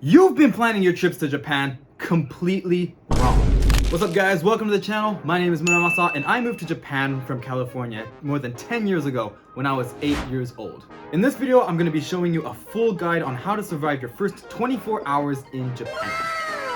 You've been planning your trips to Japan completely wrong. What's up guys, welcome to the channel. My name is Muramasa and I moved to Japan from California more than 10 years ago when I was 8 years old. In this video, I'm going to be showing you a full guide on how to survive your first 24 hours in Japan.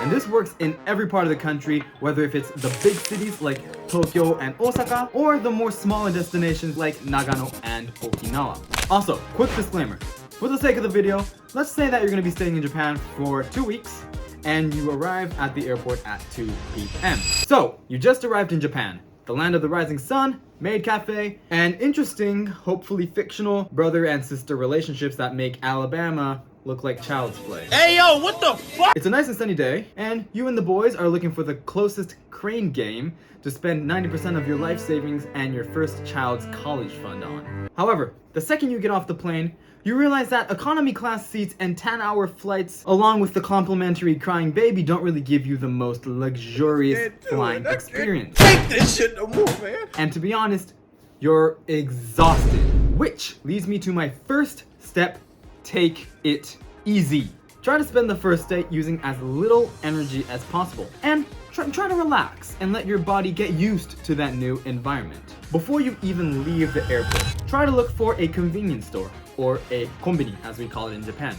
And this works in every part of the country, whether if it's the big cities like Tokyo and Osaka, or the more smaller destinations like Nagano and Okinawa. Also, quick disclaimer. For the sake of the video, let's say that you're going to be staying in Japan for 2 weeks and you arrive at the airport at 2 p.m. So, you just arrived in Japan, the land of the rising sun, maid cafe, and interesting, hopefully fictional, brother and sister relationships that make Alabama look like child's play. Hey yo, what the fuck? It's a nice and sunny day, and you and the boys are looking for the closest crane game to spend 90% of your life savings and your first child's college fund on. However, the second you get off the plane, you realize that economy class seats and 10-hour flights, along with the complimentary crying baby, don't really give you the most luxurious flying experience. Take this shit no more, man. And to be honest, you're exhausted. Which leads me to my first step: take it easy. Try to spend the first day using as little energy as possible, and try to relax and let your body get used to that new environment. Before you even leave the airport, try to look for a convenience store, or a kombini as we call it in Japan.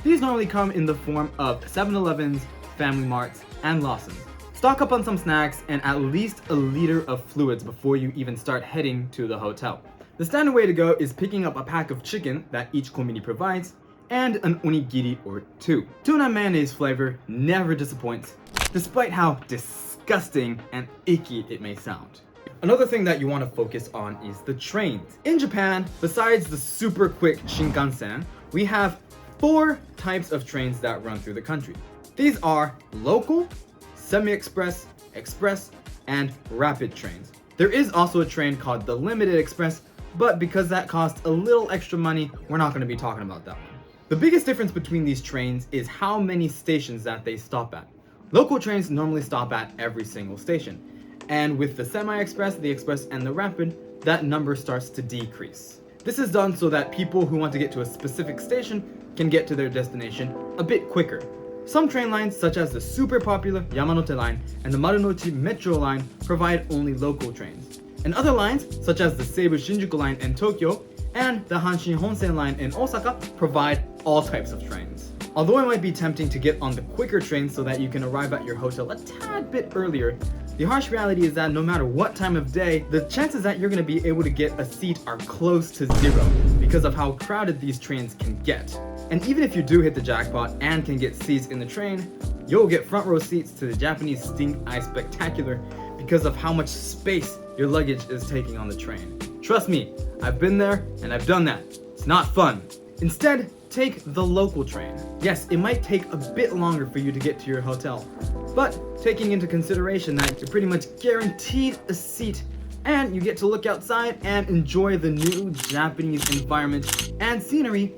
These normally come in the form of 7-Elevens, Family Marts, and Lawson's. Stock up on some snacks and at least a liter of fluids before you even start heading to the hotel. The standard way to go is picking up a pack of chicken that each kombini provides, and an onigiri or two. Tuna mayonnaise flavor never disappoints, despite how disgusting and icky it may sound. Another thing that you want to focus on is the trains. In Japan, besides the super quick Shinkansen, we have 4 types of trains that run through the country. These are local, semi-express, express, and rapid trains. There is also a train called the Limited Express, but because that costs a little extra money, we're not going to be talking about that one. The biggest difference between these trains is how many stations that they stop at. Local trains normally stop at every single station. And with the semi-express, the express, and the rapid, that number starts to decrease. This is done so that people who want to get to a specific station can get to their destination a bit quicker. Some train lines, such as the super popular Yamanote line and the Marunouchi Metro line, provide only local trains. And other lines, such as the Seibu Shinjuku line in Tokyo and the Hanshin Honsen line in Osaka, provide all types of trains. Although it might be tempting to get on the quicker trains so that you can arrive at your hotel a tad bit earlier, the harsh reality is that no matter what time of day, the chances that you're going to be able to get a seat are close to zero because of how crowded these trains can get. And even if you do hit the jackpot and can get seats in the train, you'll get front row seats to the Japanese Stink Eye Spectacular because of how much space your luggage is taking on the train. Trust me, I've been there and I've done that. It's not fun. Instead, take the local train. Yes, it might take a bit longer for you to get to your hotel, but taking into consideration that you're pretty much guaranteed a seat and you get to look outside and enjoy the new Japanese environment and scenery,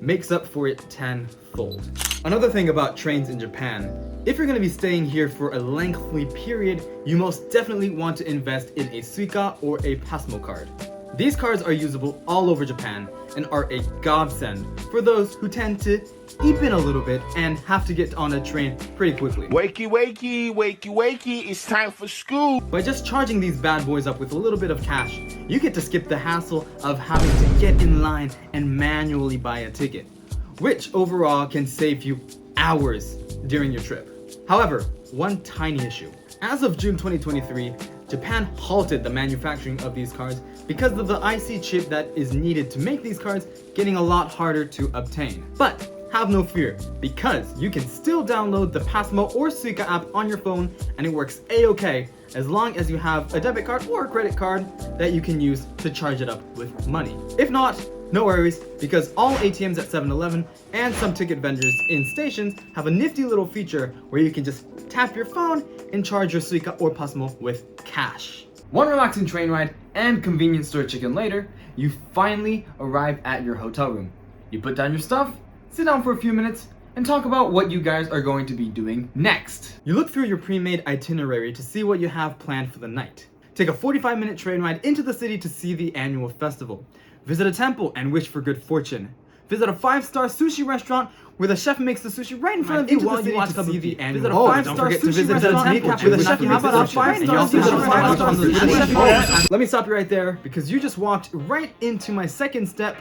makes up for it tenfold. Another thing about trains in Japan, if you're going to be staying here for a lengthy period, you most definitely want to invest in a Suica or a Pasmo card. These cards are usable all over Japan and are a godsend for those who tend to eep in a little bit and have to get on a train pretty quickly. Wakey, wakey, wakey, wakey, it's time for school. By just charging these bad boys up with a little bit of cash, you get to skip the hassle of having to get in line and manually buy a ticket, which overall can save you hours during your trip. However, one tiny issue. As of June 2023, Japan halted the manufacturing of these cards because of the IC chip that is needed to make these cards getting a lot harder to obtain. But have no fear, because you can still download the Pasmo or Suica app on your phone and it works a-okay as long as you have a debit card or a credit card that you can use to charge it up with money. If not, no worries, because all ATMs at 7-Eleven and some ticket vendors in stations have a nifty little feature where you can just tap your phone and charge your Suica or Pasmo with cash. One relaxing train ride and convenience store chicken later, you finally arrive at your hotel room. You put down your stuff, sit down for a few minutes, and talk about what you guys are going to be doing next. You look through your pre-made itinerary to see what you have planned for the night. Take a 45-minute train ride into the city to see the annual festival. Visit a temple and wish for good fortune. Visit a 5-star sushi restaurant where the chef makes the sushi right in front of you while you watch the annual. Visit a Oh, 5-star don't forget to sushi visit the restaurant Naples where the with chef Shaki makes the Sushi. sushi. And you also Visit a visit 5-star the sushi restaurant. Let me stop you right there because you just walked right into my second step.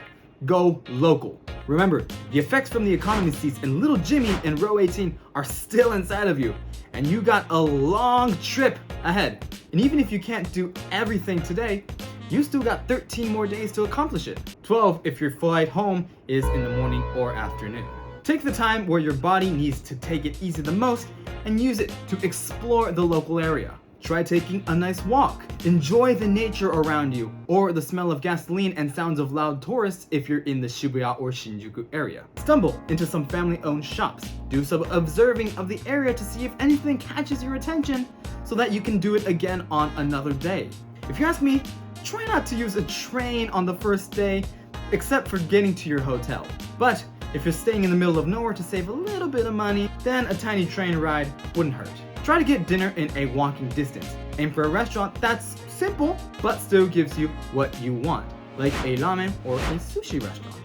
Go local. Remember, the effects from the economy seats and little Jimmy in row 18 are still inside of you, and you got a long trip ahead. And even if you can't do everything today, you still got 13 more days to accomplish it. 12 if your flight home is in the morning or afternoon. Take the time where your body needs to take it easy the most and use it to explore the local area. Try taking a nice walk. Enjoy the nature around you, or the smell of gasoline and sounds of loud tourists if you're in the Shibuya or Shinjuku area. Stumble into some family-owned shops. Do some observing of the area to see if anything catches your attention so that you can do it again on another day. If you ask me, try not to use a train on the first day, except for getting to your hotel. But if you're staying in the middle of nowhere to save a little bit of money, then a tiny train ride wouldn't hurt. Try to get dinner in a walking distance. Aim for a restaurant that's simple, but still gives you what you want, like a ramen or a sushi restaurant.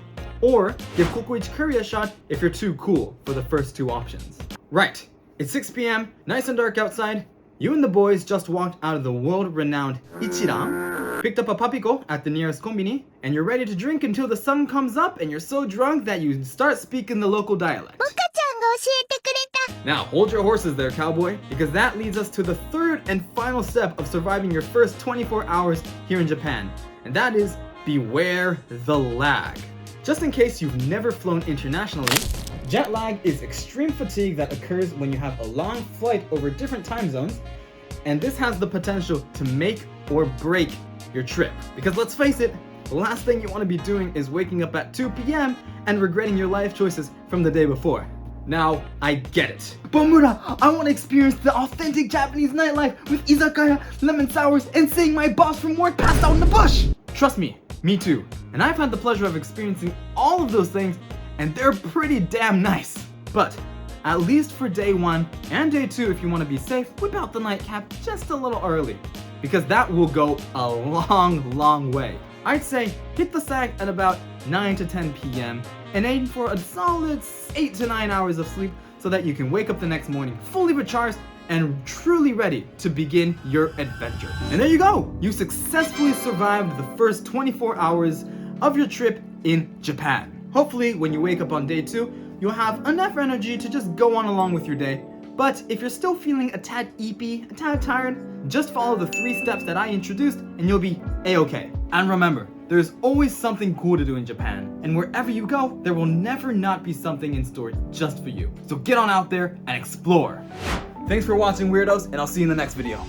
Or give Kokoichi Curry a shot if you're too cool for the first two options. Right, it's 6 p.m., nice and dark outside. You and the boys just walked out of the world-renowned Ichiran, picked up a papiko at the nearest konbini, and you're ready to drink until the sun comes up and you're so drunk that you start speaking the local dialect. Now, hold your horses there, cowboy, because that leads us to the third and final step of surviving your first 24 hours here in Japan, and that is beware the lag. Just in case you've never flown internationally, jet lag is extreme fatigue that occurs when you have a long flight over different time zones, and this has the potential to make or break your trip. Because let's face it, the last thing you want to be doing is waking up at 2 p.m. and regretting your life choices from the day before. Now, I get it. But Mura, I want to experience the authentic Japanese nightlife with izakaya, lemon sours, and seeing my boss from work passed out in the bush. Trust me too. And I've had the pleasure of experiencing all of those things, and they're pretty damn nice. But at least for day 1 and day 2, if you want to be safe, whip out the nightcap just a little early, because that will go a long way. I'd say hit the sack at about 9 to 10 p.m. and aim for a solid 8 to 9 hours of sleep so that you can wake up the next morning fully recharged and truly ready to begin your adventure. And there you go! You successfully survived the first 24 hours of your trip in Japan. Hopefully, when you wake up on day 2, you'll have enough energy to just go on along with your day. But if you're still feeling a tad eepy, a tad tired, just follow the 3 steps that I introduced and you'll be a-okay. And remember, there's always something cool to do in Japan, and wherever you go, there will never not be something in store just for you. So get on out there and explore. Thanks for watching, weirdos, and I'll see you in the next video.